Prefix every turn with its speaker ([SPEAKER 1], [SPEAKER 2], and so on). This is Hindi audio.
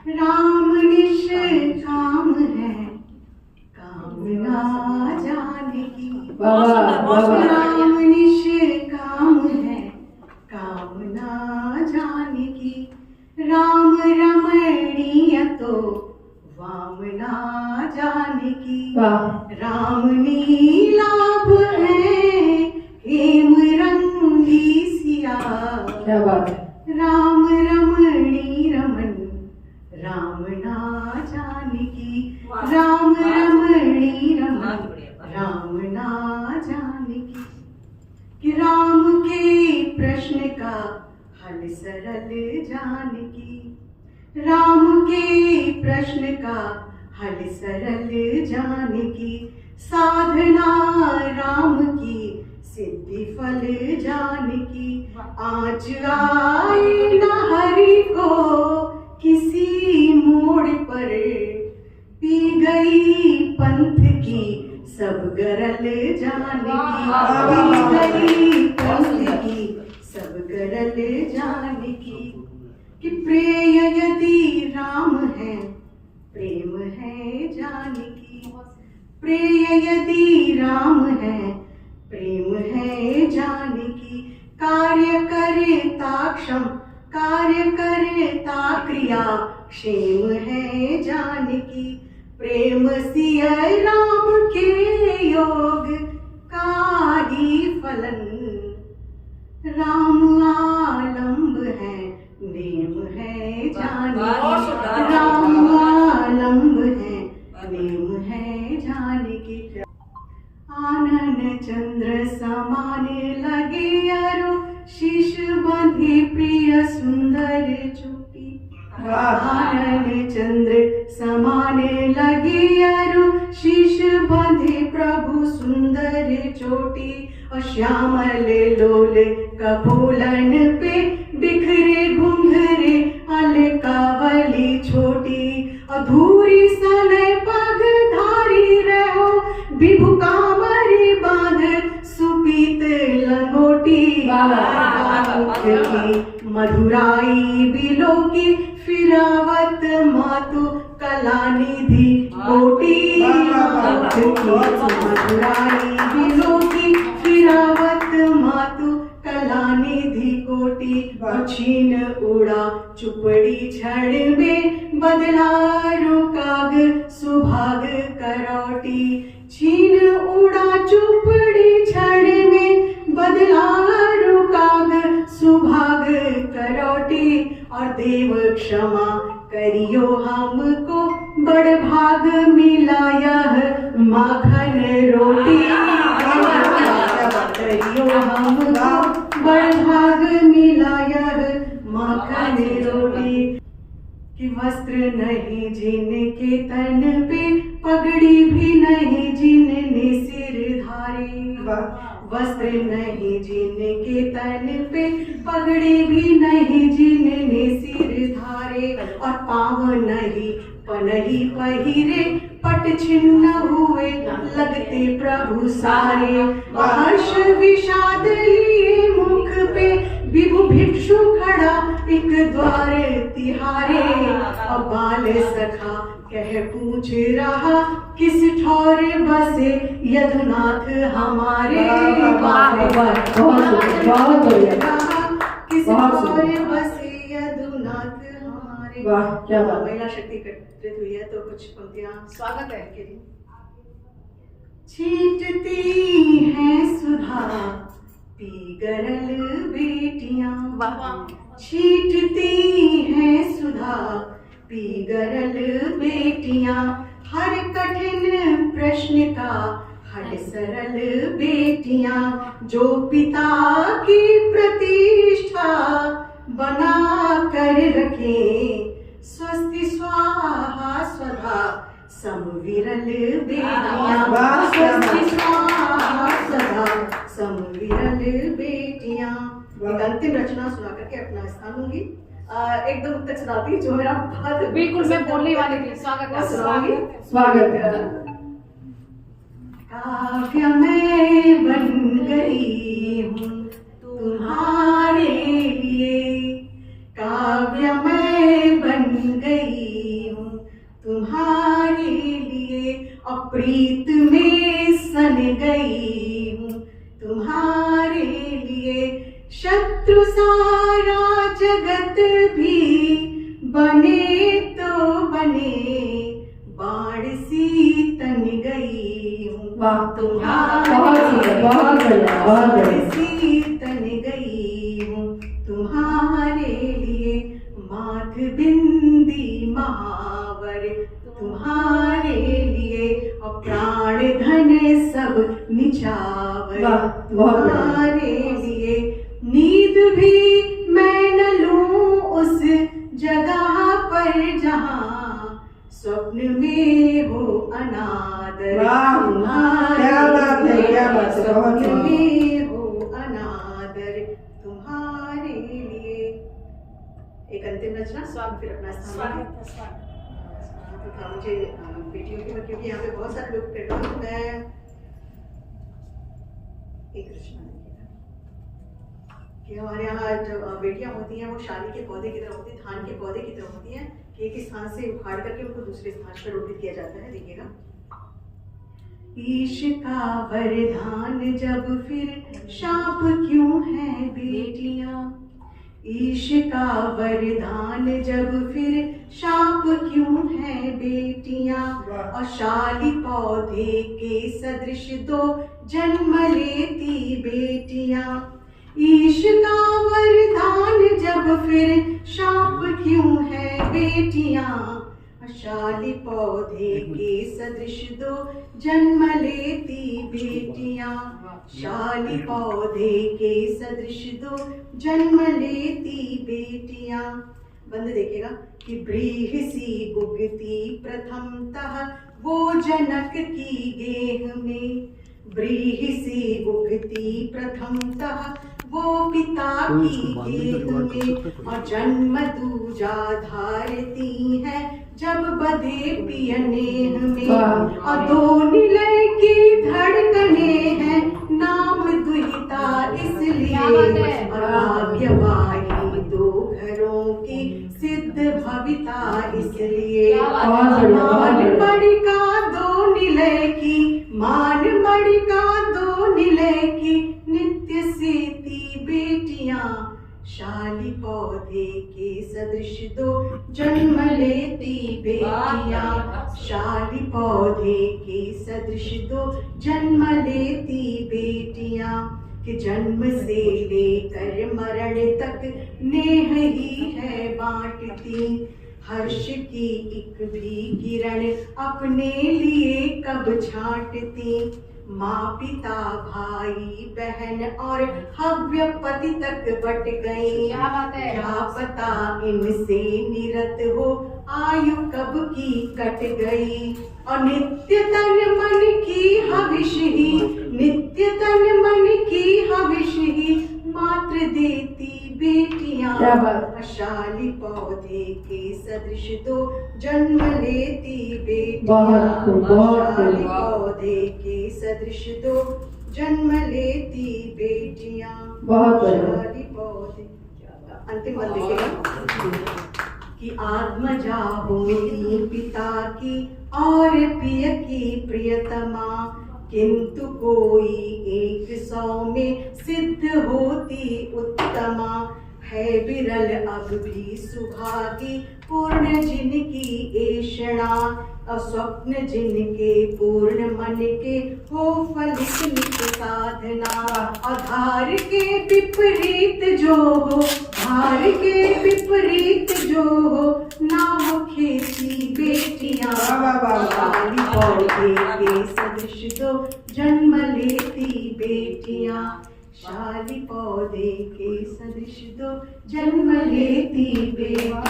[SPEAKER 1] राम निष्काम है कामना जाने की। राम निष्काम है कामना जाने की। राम रमणीय तो वामना जाने की। राम नीलाभ है हेम रंगी सिया।
[SPEAKER 2] क्या बात है।
[SPEAKER 1] राम रमणी रमन राम ना जाने की। राम रमणी रमन राम ना जाने की। कि राम के प्रश्न का हल सरल जाने की। राम के प्रश्न का हल सरल जाने की। साधना राम की सिद्धि फल जाने की। आज आए न हरि को किसी मोड़ पर। पी गई पंथ की सब गरल जाने की। पी गई पंथ की सब गरल जाने की। कि प्रेय यदि राम है प्रेम है जाने की। प्रेय यदि राम है प्रेम है जाने की। कार्य करता क्षम कार्य करता क्रिया क्षेम है जाने की। प्रेम सिय राम के योग का ही फलन। राम आलम्ब है नेम है जाने की। राम आलम्ब है नेम है जाने की। आनन चंद्र समाने लगे अरु शीश बंधे प्रिय सुंदर चोटी। आनन चंद्र समाने लगे अरु शीश बंधे प्रभु सुंदर चोटी। और श्यामल लोल कपोलन पे बिखरे घुंघरे अलकावली छोटी। अधूरी सनय पग धारी रहो विभु कामरी बांध सुपीत लंगोटी। मधुराई बिलो की फिरावत मातु कलानिधि कोटी। मधुराई बिलो की फिरावत मातु कलानिधि कोटी। छीन उड़ा चुपड़ी क्षण में बदला रुकाग सुभाग करौटी। छीन उड़ा चुपड़ी क्षण में बदला रुकाग सुभाग करौटी। और देव क्षमा करियो हमको बड़ भाग मिला यह माखन रोटी। करियो हमको बड़ भाग मिला यह माखन रोटी। कि वस्त्र नहीं जिनके तन पे पगड़ी भी नहीं जिनने सिर धारी। वस्त्र नहीं जिनके तन पे पगड़ी भी नहीं जिनने सिर धारे। और पाँव नहीं पनही पहिरे पट छिन्न हुए लगते प्रभु सारे। हर्ष विषाद लिए मुख पे विभु भिक्षु खड़ा एक द्वार तिहारे। अब बाल सखा कह पूछ रहा किस ठौर बसे यदुनाथ हमारे। किस ठौर बसे यदुनाथ हमारे।
[SPEAKER 2] वाह क्या बात।
[SPEAKER 1] महिला शक्ति एकत्रित हुई है तो कुछ पंक्तियां स्वागत है के लिए। छींटती हैं सुधा पी गरल बेटियां। छींटती हैं सुधा पी गरल बेटियां। हर कठिन प्रश्न का हर सरल बेटियां। जो पिता की प्रतिष्ठा बना कर रखे स्वस्ति स्वाहा स्वधा समविरल बेटियां। स्वस्ति स्वाहा स्वधा समविरल बेटियां। अंतिम रचना सुना करके अपना स्थान लूंगी। एक दो तक सुनाती जो मेरा बहुत
[SPEAKER 3] बिल्कुल मैं बोलने वाली थी। स्वागत है
[SPEAKER 1] सुनाऊंगी।
[SPEAKER 2] स्वागत है।
[SPEAKER 1] काव्य में बन गई हूँ तुम्हारे लिए। काव्य में बन गई तुम्हारे लिए अप्रीत में सन गई हूँ तुम्हारे लिए शत्रु सारा जगत भी बने तो बने बाढ़ सी तन गई हूँ
[SPEAKER 2] वाह
[SPEAKER 1] तुम्हारे
[SPEAKER 2] बहुत बढ़िया बहुत
[SPEAKER 1] बाढ़
[SPEAKER 2] बढ़िया
[SPEAKER 1] सी तन गई हूँ तुम्हारे लिए माथ बिंदी महावर तुम्हारे लिए और प्राण धन सब निछावर
[SPEAKER 2] वाह, बहुत
[SPEAKER 1] तुम्हारे लिए नींद भी मैं न लूं उस जगह पर जहां स्वप्न में हो अनादर
[SPEAKER 2] वाह,
[SPEAKER 1] तुम्हारे
[SPEAKER 2] क्या बात है, क्या बात है, बहुत
[SPEAKER 1] स्वप्न
[SPEAKER 2] बढ़िया।
[SPEAKER 1] में हो अनादर तुम्हारे लिए। एक अंतिम रचना स्वागत फिर अपना स्थान तो था मुझे बेटियों की क्योंकि यहाँ पे बहुत सारे लोग कर रहे हैं मैं एक रचना कि हमारे यहाँ जो बेटियां होती हैं वो शादी के पौधे की तरह होती हैं धान के पौधे की तरह होती हैं कि एक स्थान से उखाड़ करके उनको दूसरे स्थान पर रोपित किया जाता है। देखिएगा ईश का वरदान जब फिर शाप क्यों है बेटियां ईश का वरदान जब फिर शाप क्यों है बेटियां और शाली पौधे के सदृश दो जन्म लेती बेटियां ईश का वरदान जब फिर शाप क्यों है बेटियां शाली पौधे के सदृश दो जन्म लेती बेटियां शाली पौधे के सदृश दो जन्म लेती बेटियां। बंद देखिएगा कि ब्रीह सी उगती प्रथमतः वो जनक की गेह में ब्रीह सी उगती प्रथमतः वो पिता की गेह में और जन्म दूजा धारती है जब बधे पियनेह में और दो निलय की धड़कने हैं नाम दुहिता इसलिए और भाग्यवाही दो घरों की सिद्ध भविता इसलिए मान मणिका दो निलय की मान मणिका दो निलय की नित्य सेती बेटियां शाली पौधे के सदृश दो जन्म लेती बेटियां शाली पौधे के सदृश दो जन्म लेती बेटियां कि जन्म से लेकर मरण तक नेह ही है बांटती हर्ष की एक भी किरण अपने लिए कब छांटती माँ पिता भाई बहन और हव्य पति तक बट गई
[SPEAKER 3] क्या बात है
[SPEAKER 1] क्या पता इनसे निरत हो आयु कब की कट गई और नित्य तन मन की हविष ही नित्य तन मन की हविष ही मात्र देती बेटियां शाली पौधे के सदृश दो जन्म लेती बेटियां शाली पौधे के सदृश दो जन्म लेती बेटियां शाली पौधे। अंतिम बंद देखिएगा कि आत्मजा होती पिता की और प्रिय की प्रियतमा किंतु कोई 100 में सिद्ध होती उत्तमा है विरल अब भी सुभागी पूर्ण जिनकी ऐषणा अस्वप्न जिनके पूर्ण मन के हो फलित नित साधना आधार के विपरीत जो हो धार के विपरीत जो हो ना हो खेती बेटियां शाली पौधे के सदृश दो जन्म लेती बेटियां शाली पौधे के सदृश दो जन्म लेती बेटियां।